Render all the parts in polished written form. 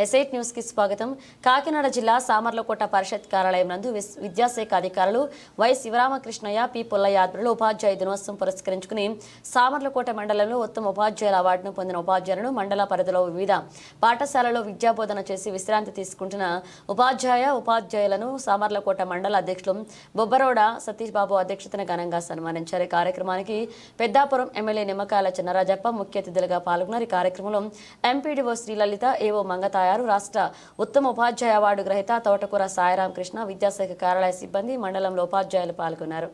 ఎస్ఐట్ news కి స్వాగతం. కాకినాడ జిల్లా సామర్లకోట పరిషత్ కార్యాలయం నందు విద్యాశాఖ అధికారులు వై శివరామకృష్ణయ్య, పి పుల్లయ్య ఆధ్వర్యంలో ఉపాధ్యాయ దినోత్సవం పురస్కరించుకుని సామర్లకోట మండలంలో ఉత్తమ ఉపాధ్యాయుల అవార్డును పొందిన ఉపాధ్యాయులను మండల పరిధిలో వివిధ పాఠశాలలో విద్యాబోధన చేసి విశ్రాంతి తీసుకుంటున్న ఉపాధ్యాయులను సామర్లకోట మండల అధ్యక్షులు బొబ్బరోడ సతీష్ బాబు అధ్యక్షతన ఘనంగా సన్మానించారు. ఈ కార్యక్రమానికి పెద్దాపురం ఎమ్మెల్యే నిమ్మకాయల చిన్నరాజప్ప ముఖ్య అతిథులుగా పాల్గొన్నారు. ఈ కార్యక్రమంలో ఎంపీడీఓ శ్రీలలిత, ఏవో మంగతాయారు, రాష్ట్ర ఉత్తమ ఉపాధ్యాయ అవార్డు గ్రహీత తోటకూర సాయిరాం కృష్ణ, విద్యాశాఖ కార్యాలయ సిబ్బంది, మండలంలో ఉపాధ్యాయులు పాల్గొన్నారు.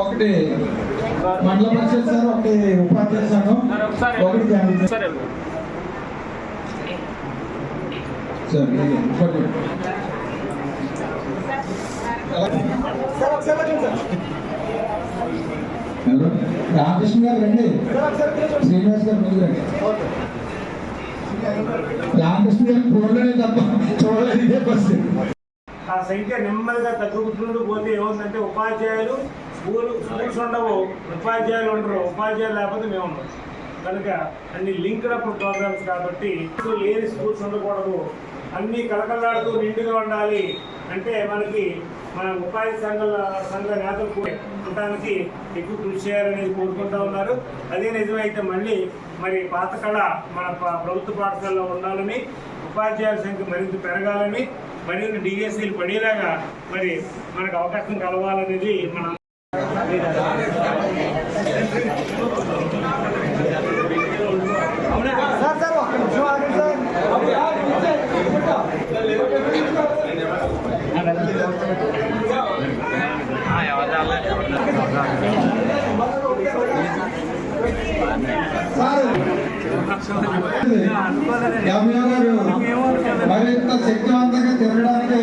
ఒకటి మండల పరిషత్ సార్, ఒకటి ఉపాధ్యాయ సంఘం, ఒకటి సార్ రామకృష్ణ గారు రండి, శ్రీనివాస్ గారు ముందు రండి. రామకృష్ణ గారు ఫోన్లోనే తప్ప చూడలేదు, ఇదే బస్సు. ఆ సంఖ్య నెమ్మదిగా తగ్గుకుంటూ పోతే ఏముందంటే ఉపాధ్యాయులు స్కూల్స్ ఉండవు, ఉపాధ్యాయులు ఉండరు, ఉపాధ్యాయులు లేకపోతే మేము ఉండవు. కనుక అన్ని లింక్డ్ అప్ ప్రోగ్రామ్స్ కాబట్టి లేని స్కూల్స్ ఉండకూడదు, అన్నీ కలకలాడుతూ నిండుగా ఉండాలి అంటే మనకి మన ఉపాధి సంఘ నేతలు ఉండటానికి ఎక్కువ కృషి చేయాలనేది కోరుకుంటూ ఉన్నారు. అదే నిజమైతే మళ్ళీ మరి పాత కళ మన ప్రభుత్వ పాఠశాలలో ఉండాలని, ఉపాధ్యాయుల సంఖ్య మరింత పెరగాలని, మరిన్ని డిఎస్సీలు పడేలాగా మరి మనకు అవకాశం కలవాలనేది మన మరింత శక్తివంతంగా తిరగడానికి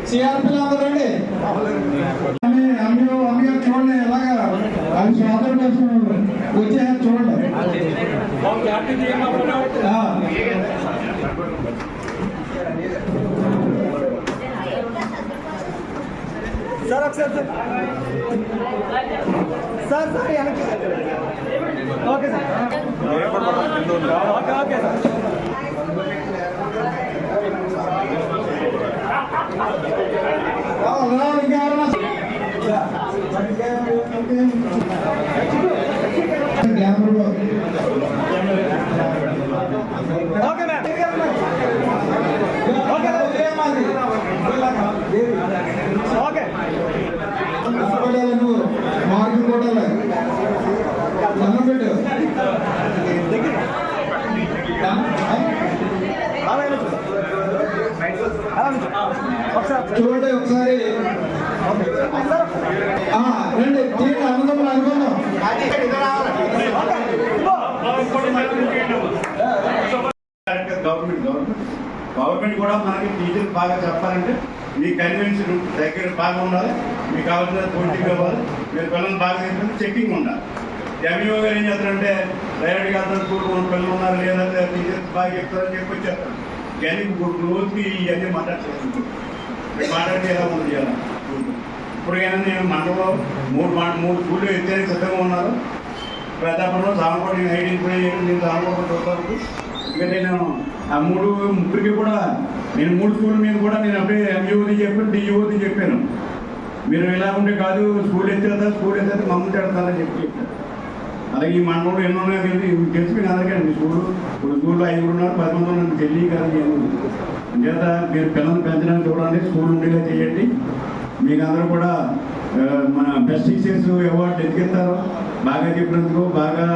సిఆర్పీలు అందరూ రండి. అమ్మగారు చూడండి, ఎలాగా అది స్వాతంత్రం కోసం వచ్చే చూడండి. సార్ ఒకసారి sir okay sir, okay sir. మార్కులు కొట్టాలి, అన్నం పెట్టు. చూడండి ఒకసారి రండి, తీయండి, అనుకుందాం అనుకుందాం. గవర్నమెంట్ కూడా మనకి టీచర్ బాగా చెప్పాలంటే మీ కన్వెన్షన్ దగ్గర బాగా ఉండాలి, మీకు కావాల్సిన కోచింగ్ ఇవ్వాలి, మీరు పిల్లలు బాగా చెప్పి చెక్కింగ్ ఉండాలి. ఎంఈఓ గారు ఏం చేస్తారంటే డైరెక్ట్గా అందరూ స్కూల్ పిల్లలు ఉన్నారు లేదంటే టీచర్స్ బాగా చెప్తారని చెప్పి వచ్చేస్తారు. కానీ ఇప్పుడు రోజుకి ఇవన్నీ మాట్లాడితే ఎలా ఉంది చేయాలి. ఇప్పుడు కానీ నేను మండలంలో మూడు స్కూళ్ళు ఎత్తేనే సిద్ధంగా ఉన్నారు. ప్రతాపంలో సామకోట హైడింగ్ నేను సామకోట చూస్తాను. ఎందుకంటే నేను ఆ ముగ్గురికి కూడా నేను 3 స్కూల్ మీద కూడా నేను అప్పుడే ఎంఈఓది చెప్పాను, డిఈఓది చెప్పాను. మీరు ఇలా ఉంటే కాదు, స్కూల్ ఎత్తేస్తా మమ్మల్ని తిడతానని చెప్పాను. అలాగే ఈ మండలంలో ఎన్నో ఉన్నాయో తెలిసి మీకు అందరికీ స్కూల్ ఇప్పుడు స్కూల్లో 5 ఉన్నారు 10 మంది ఉన్నారు తెలియ కదా అంచేత మీరు పిల్లల్ని పెంచడానికి చూడండి, స్కూల్ ఉండేలా చేయండి. మీకు అందరూ కూడా మన బెస్ట్ టీచర్స్ అవార్డు ఎత్తుకెళ్తారు, బాగా చెప్పినందుకు, బాగా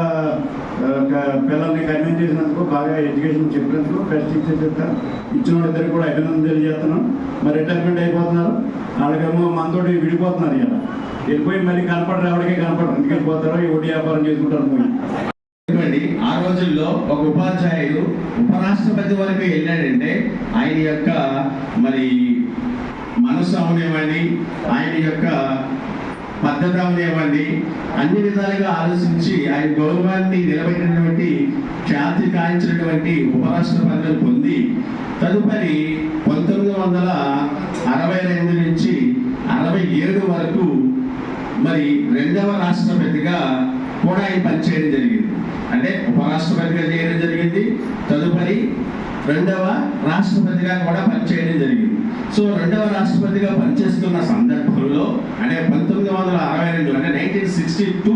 పిల్లల్ని కన్విన్స్ చేసినందుకు, బాగా ఎడ్యుకేషన్ చెప్పినందుకు బెస్ట్ టీచర్స్ ఇస్తారు. ఇచ్చిన వాళ్ళిద్దరికి కూడా అభినందన తెలియజేస్తున్నాం. మరి రిటైర్మెంట్ అయిపోతున్నారు, వాళ్ళకేమో మనతోటి విడిపోతున్నారు. ఇలా వెళ్ళిపోయి మళ్ళీ కనపడరు, ఎవరికీ కనపడరు, ఇంటికి వెళ్ళిపోతారు, ఈ వడ్డీ వ్యాపారం చేసుకుంటారు. ఆ రోజుల్లో ఒక ఉపాధ్యాయుడు ఉపరాష్ట్రపతి వరకు వెళ్ళాడంటే ఆయన యొక్క మరి మనసు అవనివ్వండి, ఆయన యొక్క పద్ధతి అవనివ్వండి, అన్ని విధాలుగా ఆలోచించి ఆయన గౌరవాన్ని నిలబెట్టినటువంటి ఖ్యాతి కాయించినటువంటి ఉపరాష్ట్రపతిని పొంది తదుపరి 1962 నుంచి 67 వరకు మరి 2వ రాష్ట్రపతిగా కూడా ఆయన పనిచేయడం జరిగింది. అంటే ఉపరాష్ట్రపతిగా చేయడం జరిగింది, తదుపరి 2వ రాష్ట్రపతిగా కూడా పనిచేయడం జరిగింది. సో 2వ రాష్ట్రపతిగా పనిచేస్తున్న సందర్భంలో అంటే 1962 అంటే 1962